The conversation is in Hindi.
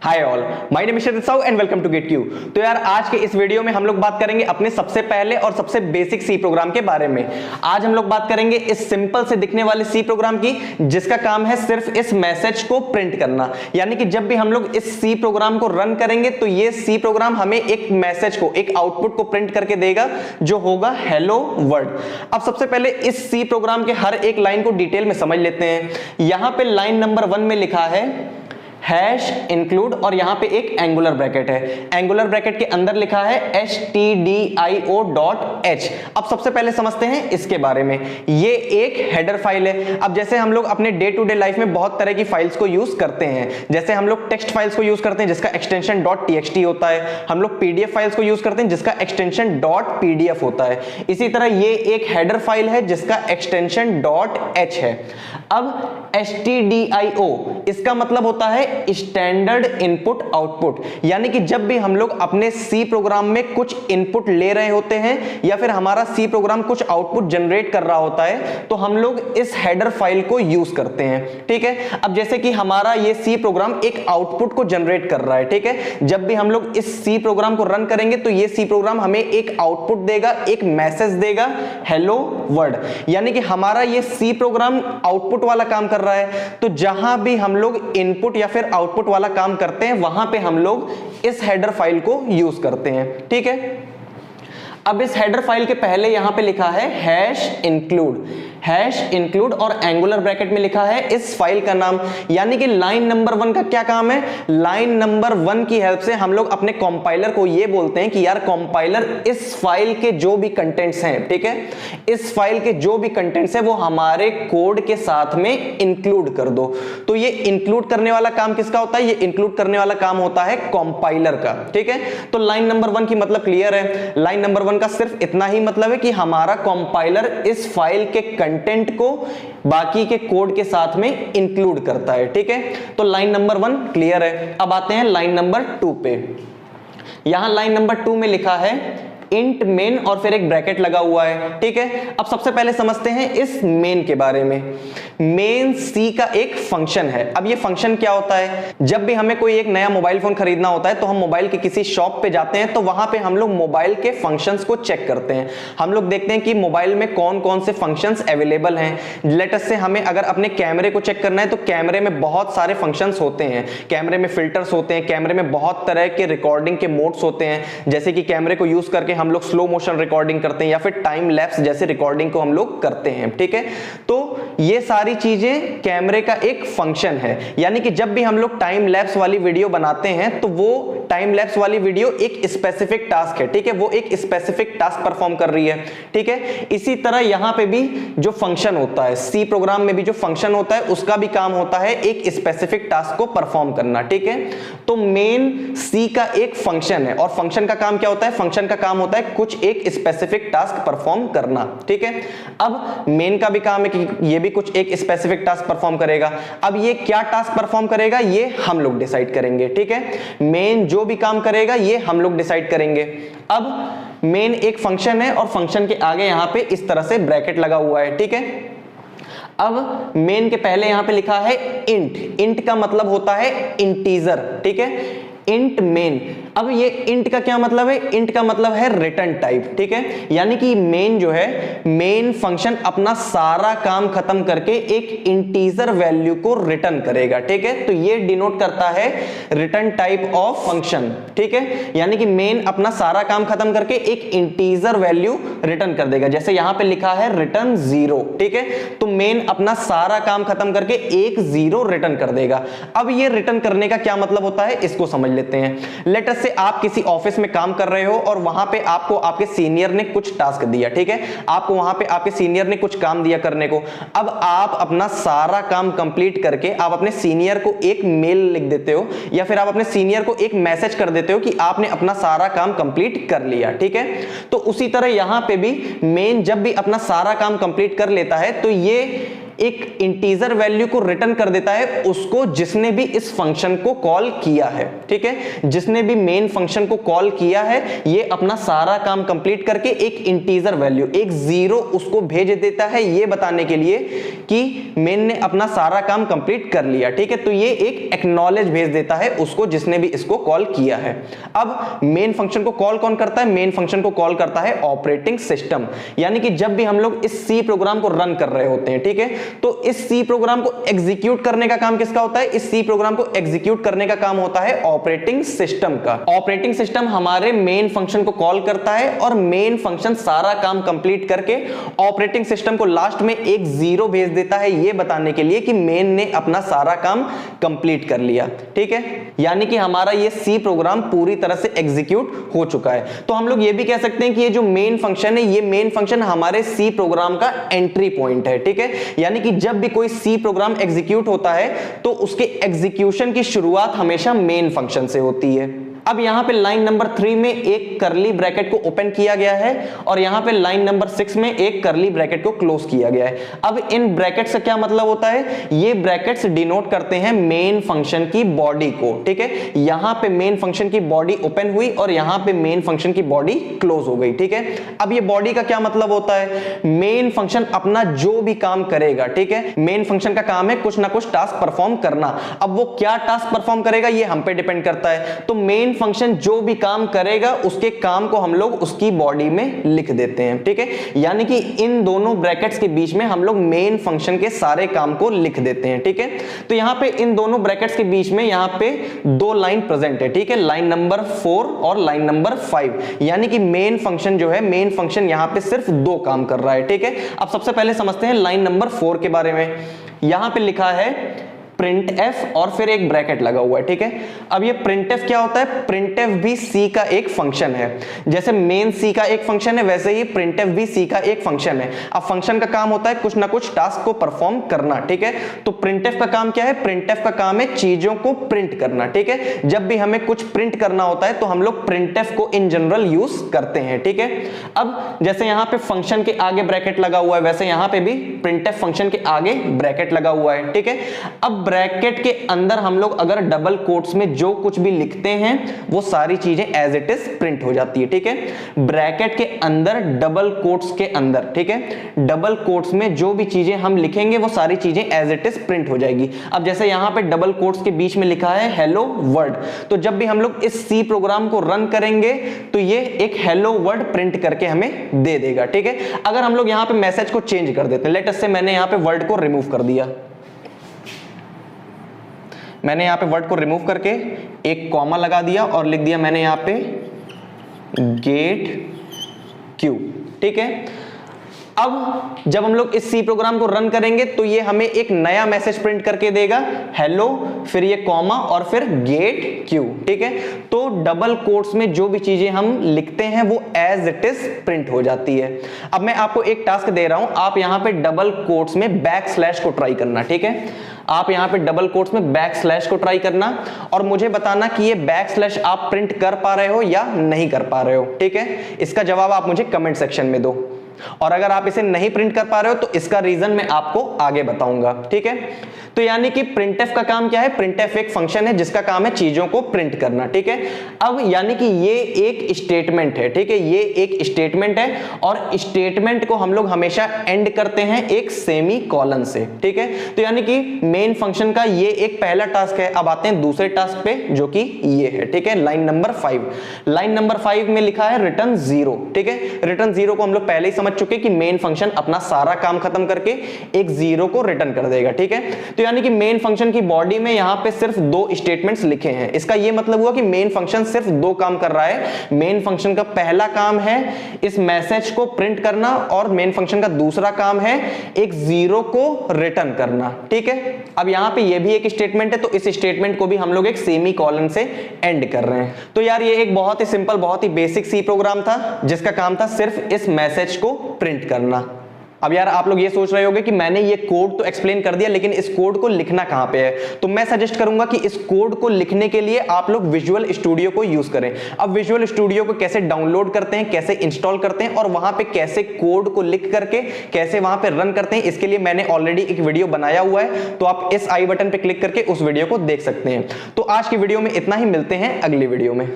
Hi all, my name is Shreet Sahu and welcome to Gate Q. तो यार आज के इस वीडियो में हम लोग बात करेंगे अपने सबसे पहले और सबसे बेसिक सी प्रोग्राम के बारे में। आज हम लोग बात करेंगे इस सिंपल से दिखने वाले सी प्रोग्राम की, जिसका काम है सिर्फ इस मैसेज को प्रिंट करना। यानी कि जब भी हम लोग इस सी प्रोग्राम को रन करेंगे तो ये सी प्रोग्राम हमें एक मैसेज को, एक आउटपुट को प्रिंट करके देगा जो होगा हेलो वर्ल्ड। अब सबसे पहले इस सी प्रोग्राम के हर एक लाइन को डिटेल में समझ लेते हैं। यहां पे लाइन नंबर 1 में लिखा है हैश इंक्लूड और यहां पे एक एंगुलर ब्रैकेट है। एंगुलर ब्रैकेट के अंदर लिखा है stdio.h। अब सबसे पहले समझते हैं इसके बारे में। ये एक हेडर फाइल है। अब जैसे हम लोग अपने डे टू डे लाइफ में बहुत तरह की फाइल्स को यूज करते हैं, जैसे हम लोग टेक्स्ट फाइल्स को यूज करते हैं जिसका एक्सटेंशन .txt होता है, हम लोग पीडीएफ फाइल्स को यूज करते हैं जिसका एक्सटेंशन .pdf होता है। इसी तरह ये एक हेडर फाइल है जिसका एक्सटेंशन .h है। अब stdio इसका मतलब होता है स्टैंडर्ड इनपुट आउटपुट। यानी कि जब भी हम लोग अपने सी प्रोग्राम में कुछ इनपुट ले रहे होते हैं या फिर हमारा सी प्रोग्राम कुछ आउटपुट जनरेट कर रहा होता है तो हम लोग इस हेडर फाइल को यूज करते हैं। ठीक है, अब जैसे कि हमारा ये सी प्रोग्राम एक आउटपुट को जनरेट कर रहा है। ठीक है, जब भी हम लोग इस सी प्रोग्राम को रन करेंगे तो ये सी प्रोग्राम हमें एक आउटपुट देगा, एक मैसेज देगा हेलो वर्ल्ड। यानी कि हमारा ये सी प्रोग्राम आउटपुट वाला काम कर रहा है। तो जहां भी हम लोग इनपुट या फिर आउटपुट वाला काम करते हैं वहां पे हम लोग इस हेडर फाइल को यूज करते हैं। ठीक है, अब इस हेडर फाइल के पहले यहां पे लिखा है हैश इंक्लूड और एंगुलर ब्रैकेट में लिखा है इस फाइल का नाम। यानी कि लाइन नंबर 1 का क्या काम है? लाइन नंबर 1 की हेल्प से हम लोग अपने कंपाइलर को ये बोलते हैं कि यार कंपाइलर इस फाइल के जो भी कंटेंट्स हैं, ठीक है, इस फाइल के जो भी कंटेंट्स हैं वो हमारे कोड के साथ में इंक्लूड कर दो। तो ये इंक्लूड करने वाला काम किसका होता है? ये इंक्लूड करने वाला काम होता है कंपाइलर का। ठीक है, तो लाइन नंबर 1 की मतलब क्लियर है। लाइन नंबर 1 का सिर्फ इतना ही मतलब है कि हमारा कंपाइलर इस फाइल के कंटेंट को बाकी के कोड के साथ में इंक्लूड करता है। ठीक है, तो लाइन नंबर 1 क्लियर है। अब आते हैं लाइन नंबर 2 पे। यहां लाइन नंबर 2 में लिखा है इंट मेन और फिर एक ब्रैकेट लगा हुआ है। ठीक है, अब सबसे पहले समझते हैं इस मेन के बारे में। मेन सी का एक फंक्शन है। अब ये फंक्शन क्या होता है? जब भी हमें कोई एक नया मोबाइल फोन खरीदना होता है तो हम मोबाइल के किसी शॉप पे जाते हैं, तो वहां पे हम लोग मोबाइल के फंक्शंस को चेक करते हैं। हम लोग देखते हैं कि मोबाइल में कौन कौन से फंक्शंस अवेलेबल हैं। लेट अस से हमें अगर अपने कैमरे को चेक करना है तो कैमरे में बहुत सारे फंक्शंस होते हैं। कैमरे में फिल्टर्स होते हैं, कैमरे में बहुत तरह के रिकॉर्डिंग के मोड्स होते हैं, जैसे कि कैमरे को यूज करके हम लोग स्लो मोशन रिकॉर्डिंग करते हैं या फिर टाइम लैप्स जैसे रिकॉर्डिंग को हम लोग करते हैं। ठीक है, तो ये सारी चीजें कैमरे का एक फंक्शन है। यानी कि जब भी हम लोग टाइम लैप्स वाली वीडियो बनाते हैं तो वो टाइम लैप्स वाली वीडियो एक स्पेसिफिक टास्क है। ठीक है, वो एक स्पेसिफिक टास्क परफॉर्म कर रही है। ठीक है, इसी तरह यहां पे भी जो फंक्शन होता है, सी प्रोग्राम में भी जो फंक्शन होता है उसका भी काम होता है एक स्पेसिफिक टास्क को परफॉर्म करना। ठीक है, तो मेन सी का एक फंक्शन है और फंक्शन का काम क्या होता है? फंक्शन का काम होता है कुछ एक स्पेसिफिक टास्क परफॉर्म करना। ठीक है, अब मेन का भी काम है कि ये भी कुछ एक स्पेसिफिक टास्क परफॉर्म करेगा। अब ये क्या टास्क परफॉर्म करेगा ये हम लोग डिसाइड करेंगे। ठीक है, मेन जो भी काम करेगा ये हम लोग डिसाइड करेंगे। अब मेन एक फंक्शन है और फंक्शन के आगे यहां पे इस तरह से ब्रैकेट लगा हुआ है। ठीक है, अब मेन के पहले यहां पे लिखा है इंट। इंट का मतलब होता है इंटीजर। ठीक है, इंट मेन। अब ये इंट का क्या मतलब है? इंट का मतलब है रिटर्न टाइप। ठीक है, यानी कि मेन जो है, मेन फंक्शन अपना सारा काम खत्म करके एक इंटीजर वैल्यू को रिटर्न करेगा। ठीक है, तो ये डिनोट करता है रिटर्न टाइप ऑफ फंक्शन। ठीक है, यानी कि मेन अपना सारा काम खत्म करके एक इंटीजर वैल्यू रिटर्न कर देगा। जैसे यहां पे लिखा है रिटर्न 0। ठीक है, तो मेन अपना सारा काम खत्म करके एक 0 रिटर्न कर देगा। अब ये रिटर्न करने का क्या मतलब होता है इसको समझ लेते हैं। लेट अस से आप किसी ऑफिस में काम कर रहे हो और वहां पे आपको आपके सीनियर ने कुछ टास्क दिया। ठीक है, आपको वहां पे आपके सीनियर ने कुछ काम दिया करने को। अब आप अपना सारा काम कंप्लीट करके आप अपने सीनियर को एक मेल लिख देते हो या फिर आप अपने सीनियर को एक मैसेज कर देते हो कि आपने अपना सारा काम कंप्लीट कर लिया। ठीक है, तो उसी तरह यहां पे भी मेन जब भी अपना सारा काम कंप्लीट कर लेता है तो ये एक इंटीजर वैल्यू को रिटर्न कर देता है उसको जिसने भी इस फंक्शन को कॉल किया है, ठीक है, जिसने भी मेन फंक्शन को कॉल किया है ये अपना सारा काम कंप्लीट करके एक इंटीजर वैल्यू, एक जीरो उसको भेज देता है ये बताने के लिए कि मेन ने अपना सारा काम कंप्लीट कर लिया, ठीक है। तो ये एक एक्नॉलेज भेज देता है उसको जिसने भी इसको कॉल किया है। अब मेन फंक्शन को कॉल कौन करता है? मेन फंक्शन को कॉल करता है ऑपरेटिंग सिस्टम। यानी कि जब भी हम लोग इस सी प्रोग्राम को रन कर रहे होते हैं, ठीक है, तो इस सी प्रोग्राम को एग्जीक्यूट करने का काम किसका होता है? इस सी प्रोग्राम को एग्जीक्यूट करने का काम होता है ऑपरेटिंग सिस्टम का। ऑपरेटिंग सिस्टम हमारे मेन फंक्शन को कॉल करता है और मेन फंक्शन सारा काम कंप्लीट करके ऑपरेटिंग सिस्टम को लास्ट में एक जीरो भेज देता है ये बताने के लिए कि मेन ने अपना सारा काम कंप्लीट कर लिया, ठीक है। यानी कि हमारा ये सी प्रोग्राम पूरी तरह से एग्जीक्यूट हो चुका है। तो हम लोग ये भी कह सकते हैं कि ये जो मेन फंक्शन है ये मेन फंक्शन हमारे सी प्रोग्राम का एंट्री पॉइंट है, ठीक है। यानी कि जब भी कोई सी प्रोग्राम एग्जीक्यूट होता है तो उसके एग्जीक्यूशन की शुरुआत हमेशा मेन फंक्शन से होती है। अब यहां पे लाइन नंबर 3 में एक करली ब्रैकेट को ओपन किया गया है और यहां पे लाइन नंबर 6 में एक करली ब्रैकेट को क्लोज किया गया है। अब इन ब्रैकेट से क्या मतलब होता है? ये ब्रैकेट्स डिनोट करते हैं मेन फंक्शन की बॉडी को, ठीक है। यहां पे मेन फंक्शन की बॉडी ओपन हुई और यहां पे मेन फंक्शन की बॉडी क्लोज हो गई, ठीक है। अब ये बॉडी का क्या मतलब होता है? मेन फंक्शन अपना जो भी काम करेगा, ठीक है, मेन फंक्शन का काम है कुछ ना कुछ टास्क परफॉर्म करना। अब वो क्या टास्क परफॉर्म करेगा ये हम पे डिपेंड करता है। तो मेन फंक्शन जो भी काम करेगा उसके काम को हम लोग उसकी बॉडी में लिख देते हैं, ठीक है। यानी कि इन दोनों ब्रैकेट्स के बीच में हम लोग मेन फंक्शन के सारे काम को लिख देते हैं, ठीक है। तो यहां पे इन दोनों ब्रैकेट्स के बीच में यहां पे दो लाइन प्रेजेंट है, ठीक है, लाइन नंबर 4 और लाइन नंबर 5। यानी कि मेन फंक्शन जो है, मेन फंक्शन यहां पे सिर्फ दो काम कर रहा है, ठीक है। अब सबसे पहले समझते हैं लाइन नंबर 4 के बारे में। यहां पे लिखा है प्रिंट एफ और फिर एक ब्रैकेट लगा हुआ है, ठीक है। अब ये प्रिंट एफ क्या होता है? प्रिंट एफ भी सी का एक फंक्शन है। जैसे मेन सी का एक फंक्शन है वैसे ही प्रिंट एफ भी सी का एक फंक्शन है। अब फंक्शन का काम होता है कुछ ना कुछ टास्क को परफॉर्म करना, ठीक है। तो प्रिंट एफ का काम क्या है? प्रिंट एफ का काम है चीजों को प्रिंट करना, ठीक है। जब भी हमें कुछ प्रिंट करना होता है तो हम लोग प्रिंट एफ को इन जनरल यूज करते हैं, ठीक है। अब जैसे यहां पे फंक्शन के आगे ब्रैकेट लगा हुआ है वैसे यहां पे भी प्रिंट एफ फंक्शन के आगे ब्रैकेट लगा हुआ है, ठीक है। अब ब्रैकेट के अंदर हम लोग अगर डबल कोट्स में जो कुछ भी लिखते हैं वो सारी चीजें एज इट इज प्रिंट हो जाती है, ठीक है। ब्रैकेट के अंदर डबल कोट्स के अंदर, ठीक है, डबल कोट्स में जो भी चीजें हम लिखेंगे वो सारी चीजें एज इट इज प्रिंट हो जाएगी। अब जैसे यहां पे डबल कोट्स के बीच में लिखा है हेलो वर्ल्ड, तो जब भी हम लोग इस सी प्रोग्राम को रन करेंगे तो ये एक हेलो वर्ल्ड प्रिंट करके हमें दे देगा, ठीक है। अगर हम लोग यहां पे मैसेज को चेंज कर देते हैं, लेट अस से मैंने यहां पे वर्ड को रिमूव कर दिया, मैंने यहां पे वर्ड को रिमूव करके एक कॉमा लगा दिया और लिख दिया मैंने यहां पे गेट क्यू, ठीक है। अब जब हम लोग इस सी प्रोग्राम को रन करेंगे तो ये हमें एक नया मैसेज प्रिंट करके देगा, हेलो, फिर ये कॉमा और फिर गेट क्यू, ठीक है। तो डबल कोट्स में जो भी चीजें हम लिखते हैं वो एज इट इज प्रिंट हो जाती है। अब मैं आपको एक टास्क दे रहा हूं, आप यहां पे डबल कोट्स में बैक स्लैश को ट्राई करना, ठीक है। आप यहां पे डबल कोट्स में बैक स्लैश को ट्राई करना और मुझे बताना कि ये बैक स्लैश आप प्रिंट कर पा रहे हो या नहीं कर पा रहे हो, ठीक है। इसका जवाब आप मुझे कमेंट सेक्शन में दो और अगर आप इसे नहीं प्रिंट कर पा रहे हो तो इसका रीजन मैं आपको आगे बताऊंगा, ठीक है। तो यानी कि प्रिंटएफ का काम क्या है? प्रिंटएफ एक फंक्शन है जिसका काम है चीजों को प्रिंट करना, ठीक है। अब यानी कि ये एक स्टेटमेंट है, ठीक है, ये एक स्टेटमेंट है और स्टेटमेंट को हम लोग हमेशा एंड करते हैं एक सेमी कॉलन से, ठीक है। तो यानी कि मेन फंक्शन का ये एक पहला टास्क है। अब आते हैं दूसरे टास्क पे जो कि ये है, ठीक है, लाइन नंबर 5। लाइन नंबर 5 में लिखा है रिटर्न 0, ठीक है। रिटर्न 0 को हम लोग पहले ही समझ चुके कि मेन फंक्शन अपना सारा काम खत्म करके एक 0 को रिटर्न कर देगा, ठीक है। तो यानी कि मेन फंक्शन की बॉडी में यहां पे सिर्फ दो स्टेटमेंट्स लिखे हैं। इसका ये मतलब हुआ कि मेन फंक्शन सिर्फ दो काम कर रहा है। मेन फंक्शन का पहला काम है इस मैसेज को प्रिंट करना और मेन फंक्शन का दूसरा काम है एक 0 को रिटर्न करना, ठीक है। अब यहां पे ये भी एक स्टेटमेंट है तो इस स्टेटमेंट को भी हम लोग एक सेमी कॉलन से एंड कर रहे हैं। तो यार ये एक बहुत ही सिंपल, बहुत ही बेसिक सी प्रोग्राम था जिसका काम था सिर्फ इस मैसेज को प्रिंट करना। अब यार आप लोग ये सोच रहे होंगे कि मैंने ये कोड तो एक्सप्लेन कर दिया, लेकिन इस कोड को लिखना कहां पे है? तो मैं सजेस्ट करूंगा कि इस कोड को लिखने के लिए आप लोग विजुअल स्टूडियो को यूज करें। अब विजुअल स्टूडियो को कैसे डाउनलोड करते हैं, कैसे इंस्टॉल करते हैं और वहां पे कैसे कोड को लिख करके कैसे वहां पे रन करते हैं, इसके लिए मैंने ऑलरेडी एक वीडियो बनाया हुआ है, तो आप इस आई बटन पे क्लिक करके उस वीडियो को देख सकते हैं। तो आज की वीडियो में इतना ही, मिलते हैं अगली वीडियो में।